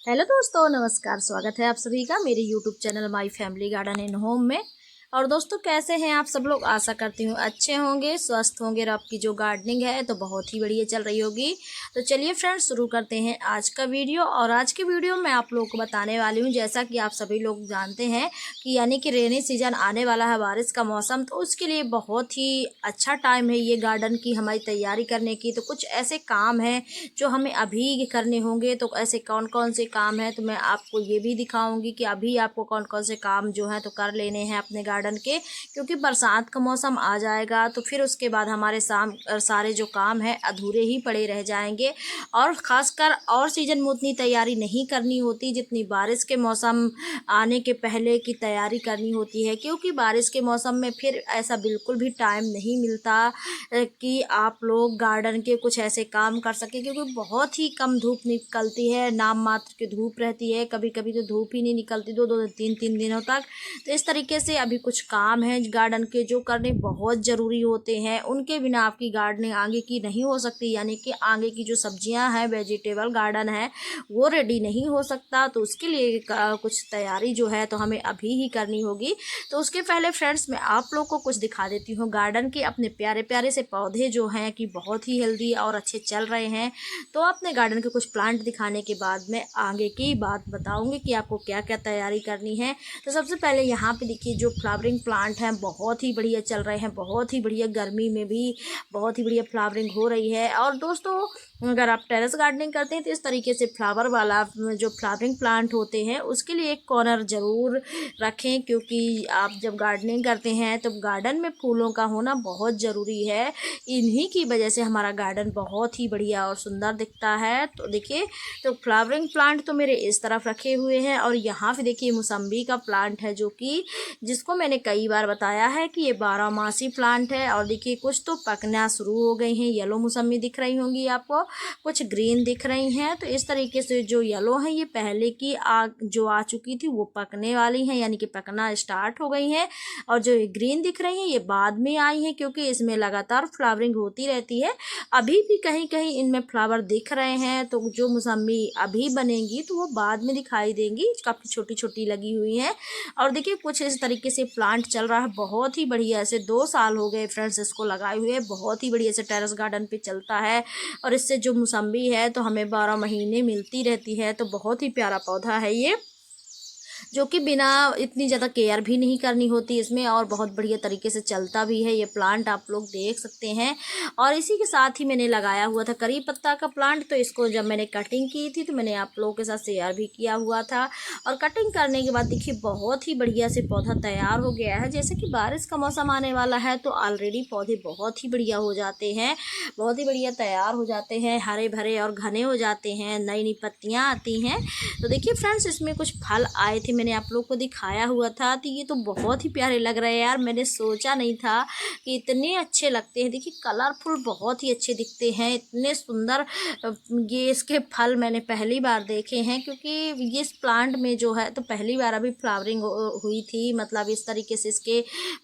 Hello दोस्तों, नमस्कार। स्वागत है आप सभी का मेरे YouTube channel my family garden and home में। और दोस्तों, कैसे हैं आप सब लोग? आशा करती हूँ अच्छे होंगे, स्वस्थ होंगे और आपकी जो गार्डनिंग है तो बहुत ही बढ़िया चल रही होगी। तो चलिए फ्रेंड्स, शुरू करते हैं आज का वीडियो। और आज के वीडियो में आप लोगों को बताने वाली हूँ, जैसा कि आप सभी लोग जानते हैं कि यानी कि रेनी सीजन आने वाला है, बारिश का मौसम, तो उसके लिए बहुत ही अच्छा टाइम है ये गार्डन की हमारी तैयारी करने की। तो कुछ ऐसे काम हैं जो हमें अभी करने होंगे। तो ऐसे कौन कौन से काम हैं तो मैं आपको ये भी दिखाऊंगी कि अभी आपको कौन कौन से काम जो हैं तो कर लेने हैं अपने गार्डन के, क्योंकि बरसात का मौसम आ जाएगा तो फिर उसके बाद हमारे सारे जो काम हैं अधूरे ही पड़े रह जाएंगे। और ख़ासकर और सीज़न में उतनी तैयारी नहीं करनी होती जितनी बारिश के मौसम आने के पहले की तैयारी करनी होती है, क्योंकि बारिश के मौसम में फिर ऐसा बिल्कुल भी टाइम नहीं मिलता कि आप लोग गार्डन के कुछ ऐसे काम कर सकें, क्योंकि बहुत ही कम धूप निकलती है, नाम मात्र की धूप रहती है। कभी कभी तो धूप ही नहीं निकलती, दो दो तीन तीन दिनों तक। तो इस तरीके से अभी कुछ काम हैं गार्डन के जो करने बहुत ज़रूरी होते हैं, उनके बिना आपकी गार्डनिंग आगे की नहीं हो सकती। यानी कि आगे की जो सब्जियां हैं, वेजिटेबल गार्डन है, वो रेडी नहीं हो सकता। तो उसके लिए कुछ तैयारी जो है तो हमें अभी ही करनी होगी। तो उसके पहले फ्रेंड्स, मैं आप लोग को कुछ दिखा देती हूँ गार्डन के अपने प्यारे प्यारे से पौधे जो हैं कि बहुत ही हेल्दी और अच्छे चल रहे हैं। तो अपने गार्डन के कुछ प्लांट दिखाने के बाद मैं आगे की बात बताऊंगी कि आपको क्या क्या तैयारी करनी है। तो सबसे पहले यहाँ पे देखिए, जो फ्लावरिंग प्लांट हैं बहुत ही बढ़िया चल रहे हैं, बहुत ही बढ़िया, गर्मी में भी बहुत ही बढ़िया फ्लावरिंग हो रही है। और दोस्तों, अगर आप टेरेस गार्डनिंग करते हैं तो इस तरीके से फ्लावर वाला जो फ्लावरिंग प्लांट होते हैं उसके लिए एक कॉर्नर ज़रूर रखें, क्योंकि आप जब गार्डनिंग करते हैं तो गार्डन में फूलों का होना बहुत ज़रूरी है। इन्हीं की वजह से हमारा गार्डन बहुत ही बढ़िया और सुंदर दिखता है। तो देखिए, तो फ्लावरिंग प्लांट तो मेरे इस तरफ रखे हुए हैं। और यहाँ पे देखिए, मौसम्बी का प्लांट है जो कि जिसको मैंने कई बार बताया है कि ये 12 मासी प्लांट है। और देखिए, कुछ तो पकना शुरू हो गई हैं, येलो मौसम्बी दिख रही होंगी आपको, कुछ ग्रीन दिख रही हैं। तो इस तरीके से जो येलो है ये पहले की जो आ चुकी थी वो पकने वाली हैं, यानी कि पकना स्टार्ट हो गई हैं। और जो ग्रीन दिख रही हैं ये बाद में आई हैं, क्योंकि इसमें लगातार फ्लावरिंग होती रहती है। अभी भी कहीं कहीं इनमें फ्लावर दिख रहे हैं। तो जो मौसम्बी अभी बनेंगी तो वो बाद में दिखाई देंगी, काफ़ी छोटी छोटी लगी हुई हैं। और देखिए, कुछ इस तरीके से प्लांट चल रहा है बहुत ही बढ़िया से। 2 साल हो गए फ्रेंड्स इसको लगाए हुए, बहुत ही बढ़िया से टेरेस गार्डन पे चलता है। और इससे जो मौसम्बी है तो हमें 12 महीने मिलती रहती है। तो बहुत ही प्यारा पौधा है ये, जो कि बिना इतनी ज़्यादा केयर भी नहीं करनी होती इसमें, और बहुत बढ़िया तरीके से चलता भी है ये प्लांट, आप लोग देख सकते हैं। और इसी के साथ ही मैंने लगाया हुआ था करी पत्ता का प्लांट। तो इसको जब मैंने कटिंग की थी तो मैंने आप लोगों के साथ शेयर भी किया हुआ था। और कटिंग करने के बाद देखिए, बहुत ही बढ़िया से पौधा तैयार हो गया है। जैसे कि बारिश का मौसम आने वाला है तो ऑलरेडी पौधे बहुत ही बढ़िया हो जाते हैं, बहुत ही बढ़िया तैयार हो जाते हैं, हरे भरे और घने हो जाते हैं, नई नई पत्तियाँ आती हैं। तो देखिए फ्रेंड्स, इसमें कुछ फल आए थे, मैंने आप लोग को दिखाया हुआ था। तो ये तो बहुत ही प्यारे लग रहे हैं यार, मैंने सोचा नहीं था कि इतने अच्छे लगते हैं। देखिए, कलरफुल बहुत ही अच्छे दिखते हैं, इतने सुंदर। ये इसके फल मैंने पहली बार देखे हैं, क्योंकि ये इस प्लांट में जो है तो पहली बार अभी फ्लावरिंग हुई थी। मतलब इस तरीके से इसके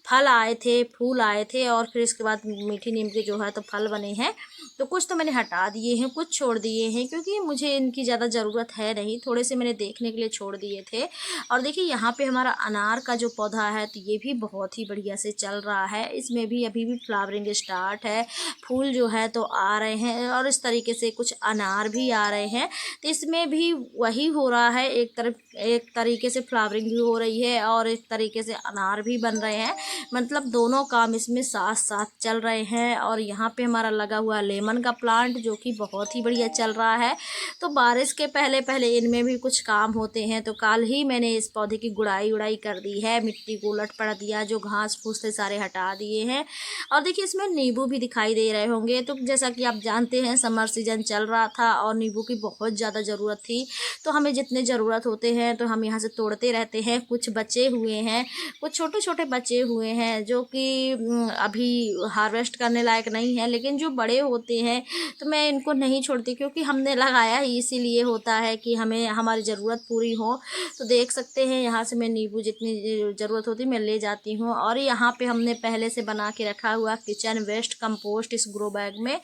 फल आए थे, फूल आए थे, और फिर इसके बाद मीठी नीम के जो है तो फल बने हैं। तो कुछ तो मैंने हटा दिए हैं, कुछ छोड़ दिए हैं, क्योंकि मुझे इनकी ज़्यादा ज़रूरत है नहीं, थोड़े से मैंने देखने के लिए छोड़ दिए थे। और देखिए, यहाँ पे हमारा अनार का जो पौधा है तो ये भी बहुत ही बढ़िया से चल रहा है, इसमें भी अभी भी फ्लावरिंग स्टार्ट है, फूल जो है तो आ रहे हैं, और इस तरीके से कुछ अनार भी आ रहे हैं। तो इसमें भी वही हो रहा है, एक तरीके से फ्लावरिंग भी हो रही है और एक तरीके से अनार भी बन रहे हैं। मतलब दोनों काम इसमें साथ साथ चल रहे हैं। और यहाँ पे हमारा लगा हुआ लेमन का प्लांट जो कि बहुत ही बढ़िया चल रहा है। तो बारिश के पहले पहले इनमें भी कुछ काम होते हैं। तो कल ही मैंने इस पौधे की गुड़ाई उड़ाई कर दी है, मिट्टी को उलट पलट दिया, जो घास फूस थे सारे हटा दिए हैं। और देखिए, इसमें नींबू भी दिखाई दे रहे होंगे। तो जैसा कि आप जानते हैं, समर सीजन चल रहा था और नींबू की बहुत ज़्यादा ज़रूरत थी। तो हमें जितने ज़रूरत होते हैं तो हम यहाँ से तोड़ते रहते हैं। कुछ बचे हुए हैं, कुछ छोटे छोटे बचे हुए हैं जो कि अभी हार्वेस्ट करने लायक नहीं है, लेकिन जो बड़े होते होते हैं, तो मैं इनको नहीं छोड़ती क्योंकि हमने लगाया ही इसीलिए होता है कि हमें हमारी ज़रूरत पूरी हो। तो देख सकते हैं यहाँ से मैं नींबू जितनी ज़रूरत होती मैं ले जाती हूँ। और यहाँ पे हमने पहले से बना के रखा हुआ किचन वेस्ट कंपोस्ट इस ग्रो बैग में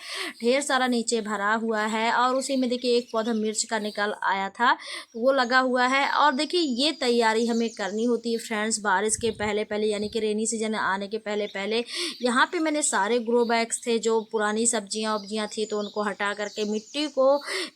ढेर सारा नीचे भरा हुआ है। और उसी में देखिए एक पौधा मिर्च का निकल आया था, तो वो लगा हुआ है। और देखिए ये तैयारी हमें करनी होती है फ्रेंड्स बारिश के पहले पहले, यानी कि रेनी सीजन आने के पहले पहले। यहाँ पे मैंने सारे ग्रो बैग्स थे जो पुरानी सब्जियां वब्जियां थी तो उनको हटा करके मिट्टी को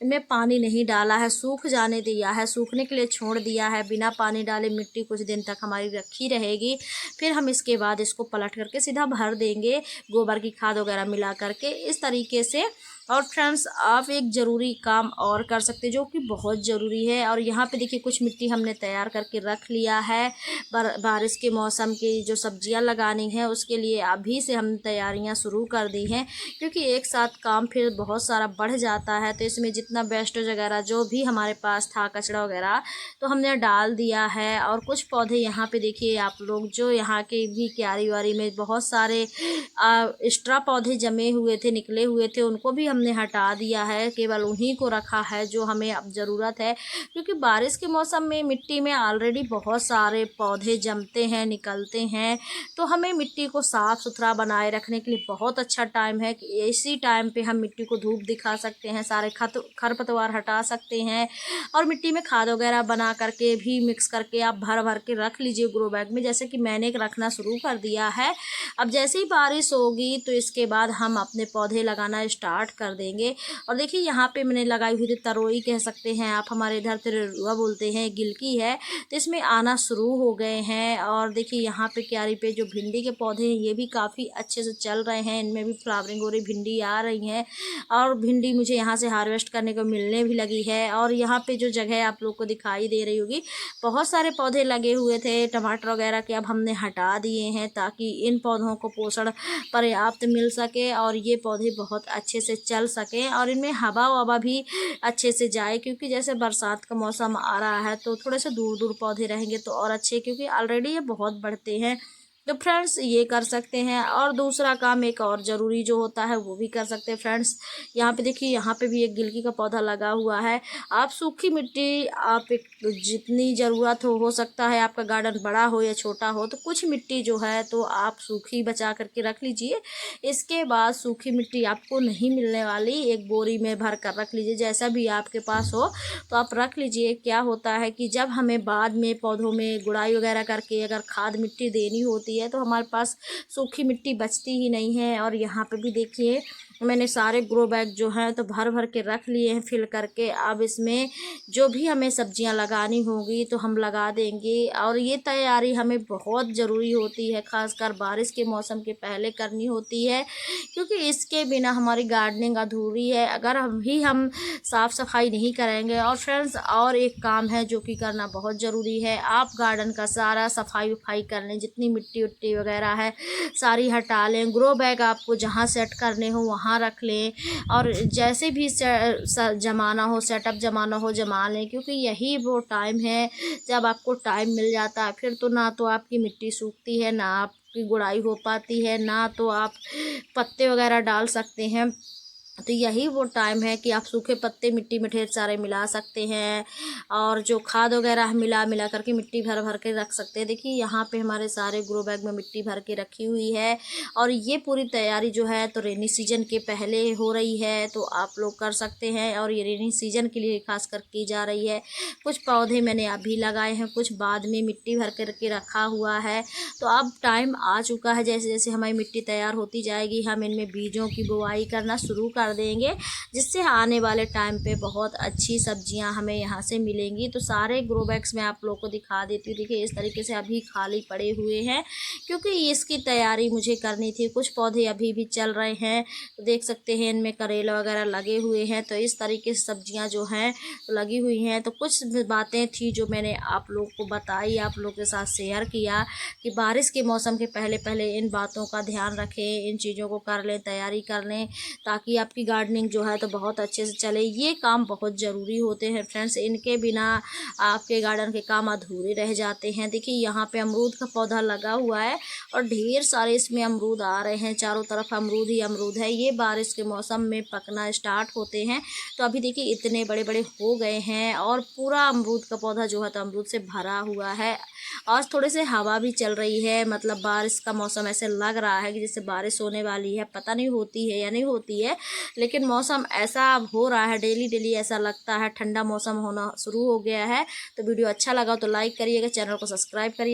में पानी नहीं डाला है, सूख जाने दिया है, सूखने के लिए छोड़ दिया है। बिना पानी डाले मिट्टी कुछ दिन तक हमारी रखी रहेगी। फिर हम इसके बाद इसको पलट करके सीधा भर देंगे गोबर की खाद वगैरह मिला करके इस तरीके से। और फ्रेंड्स आप एक ज़रूरी काम और कर सकते जो कि बहुत ज़रूरी है। और यहाँ पे देखिए कुछ मिट्टी हमने तैयार करके रख लिया है। बारिश के मौसम की जो सब्जियां लगानी है उसके लिए अभी से हम तैयारियां शुरू कर दी हैं, क्योंकि एक साथ काम फिर बहुत सारा बढ़ जाता है। तो इसमें जितना वेस्टेज वगैरह जो भी हमारे पास था कचरा वगैरह तो हमने डाल दिया है। और कुछ पौधे यहाँ पे देखिए आप लोग जो यहाँ के भी क्यारी वारी में बहुत सारे एक्स्ट्रा पौधे जमे हुए थे, निकले हुए थे, उनको भी हमने हटा दिया है। केवल उन्हीं को रखा है जो हमें अब ज़रूरत है, क्योंकि बारिश के मौसम में मिट्टी में ऑलरेडी बहुत सारे पौधे जमते हैं, निकलते हैं। तो हमें मिट्टी को साफ़ सुथरा बनाए रखने के लिए बहुत अच्छा टाइम है कि इसी टाइम पे हम मिट्टी को धूप दिखा सकते हैं, सारे खरपतवार हटा सकते हैं। और मिट्टी में खाद वगैरह बना करके भी मिक्स करके आप भर भर के रख लीजिए ग्रो बैग में, जैसे कि मैंने रखना शुरू कर दिया है। अब जैसे ही बारिश होगी तो इसके बाद हम अपने पौधे लगाना स्टार्ट कर देंगे। और देखिए यहाँ पे मैंने लगाई हुई थी तरोई कह सकते हैं आप, हमारे इधर तिरुआ बोलते हैं, गिलकी है, तो इसमें आना शुरू हो गए हैं। और देखिए यहाँ पे क्यारी पे जो भिंडी के पौधे हैं ये भी काफ़ी अच्छे से चल रहे हैं, इनमें भी फ्लावरिंग हो रही, भिंडी आ रही हैं। और भिंडी मुझे यहाँ से हार्वेस्ट करने को मिलने भी लगी है। और यहाँ पे जो जगह आप लोग को दिखाई दे रही होगी बहुत सारे पौधे लगे हुए थे टमाटर वगैरह के, अब हमने हटा दिए हैं ताकि इन पौधों को पोषण पर्याप्त मिल सके और ये पौधे बहुत अच्छे से चल सकें और इनमें हवा ववा भी अच्छे से जाए, क्योंकि जैसे बरसात का मौसम आ रहा है तो थोड़े से दूर दूर पौधे रहेंगे तो और अच्छे, क्योंकि ऑलरेडी ये बहुत बढ़ते हैं। तो फ्रेंड्स ये कर सकते हैं। और दूसरा काम एक और ज़रूरी जो होता है वो भी कर सकते हैं फ्रेंड्स। यहाँ पे देखिए यहाँ पे भी एक गिलकी का पौधा लगा हुआ है। आप सूखी मिट्टी आप एक जितनी ज़रूरत हो सकता है आपका गार्डन बड़ा हो या छोटा हो, तो कुछ मिट्टी जो है तो आप सूखी बचा करके रख लीजिए। इसके बाद सूखी मिट्टी आपको नहीं मिलने वाली, एक बोरी में भर कर रख लीजिए, जैसा भी आपके पास हो तो आप रख लीजिए। क्या होता है कि जब हमें बाद में पौधों में गुड़ाई वगैरह करके अगर खाद मिट्टी देनी होती है तो हमारे पास सूखी मिट्टी बचती ही नहीं है। और यहाँ पे भी देखिए मैंने सारे ग्रो बैग जो हैं तो भर भर के रख लिए हैं फिल करके। अब इसमें जो भी हमें सब्जियां लगानी होगी तो हम लगा देंगे। और ये तैयारी हमें बहुत ज़रूरी होती है, खासकर बारिश के मौसम के पहले करनी होती है, क्योंकि इसके बिना हमारी गार्डनिंग अधूरी है अगर हम साफ़ सफाई नहीं करेंगे। और फ्रेंड्स और एक काम है जो कि करना बहुत ज़रूरी है, आप गार्डन का सारा सफाई वफाई कर लें, जितनी मिट्टी उट्टी वगैरह है सारी हटा लें। ग्रो बैग आपको जहाँ सेट करने हो वहाँ रख लें और जैसे भी जमाना हो, सेटअप जमाना हो जमा लें, क्योंकि यही वो टाइम है जब आपको टाइम मिल जाता है। फिर तो ना तो आपकी मिट्टी सूखती है, ना आपकी गुड़ाई हो पाती है, ना तो आप पत्ते वगैरह डाल सकते हैं। तो यही वो टाइम है कि आप सूखे पत्ते मिट्टी में ढेर सारे मिला सकते हैं और जो खाद वगैरह मिला करके मिट्टी भर भर के रख सकते हैं। देखिए यहाँ पे हमारे सारे ग्रो बैग में मिट्टी भर के रखी हुई है और ये पूरी तैयारी जो है तो रेनी सीजन के पहले हो रही है, तो आप लोग कर सकते हैं। और ये रेनी सीजन के लिए खास कर की जा रही है। कुछ पौधे मैंने अभी लगाए हैं, कुछ बाद में मिट्टी भर के रखा हुआ है। तो अब टाइम आ चुका है, जैसे जैसे हमारी मिट्टी तैयार होती जाएगी हम इनमें बीजों की बुआई करना शुरू कर देंगे, जिससे आने वाले टाइम पे बहुत अच्छी सब्जियां हमें यहाँ से मिलेंगी। तो सारे ग्रो बैग्स में आप लोगों को दिखा देती हूँ। देखिए इस तरीके से अभी खाली पड़े हुए हैं, क्योंकि इसकी तैयारी मुझे करनी थी। कुछ पौधे अभी भी चल रहे हैं, तो देख सकते हैं इनमें करेला वगैरह लगे हुए हैं। तो इस तरीके से सब्जियां जो हैं तो लगी हुई हैं। तो कुछ बातें थी जो मैंने आप लोग को बताई, आप लोग के साथ शेयर किया कि बारिश के मौसम के पहले पहले इन बातों का ध्यान रखें, इन चीज़ों को कर लें, तैयारी कर लें, ताकि आप आपकी गार्डनिंग जो है तो बहुत अच्छे से चले। ये काम बहुत ज़रूरी होते हैं फ्रेंड्स, इनके बिना आपके गार्डन के काम अधूरे रह जाते हैं। देखिए यहाँ पे अमरूद का पौधा लगा हुआ है और ढेर सारे इसमें अमरूद आ रहे हैं, चारों तरफ अमरूद ही अमरूद है। ये बारिश के मौसम में पकना स्टार्ट होते हैं, तो अभी देखिए इतने बड़े बड़े हो गए हैं और पूरा अमरूद का पौधा जो है तो अमरूद से भरा हुआ है। आज थोड़े से हवा भी चल रही है, मतलब बारिश का मौसम ऐसे लग रहा है कि जैसे बारिश होने वाली है, पता नहीं होती है या नहीं होती है, लेकिन मौसम ऐसा हो रहा है, डेली डेली ऐसा लगता है, ठंडा मौसम होना शुरू हो गया है। तो वीडियो अच्छा लगा तो लाइक करिएगा, चैनल को सब्सक्राइब करिए।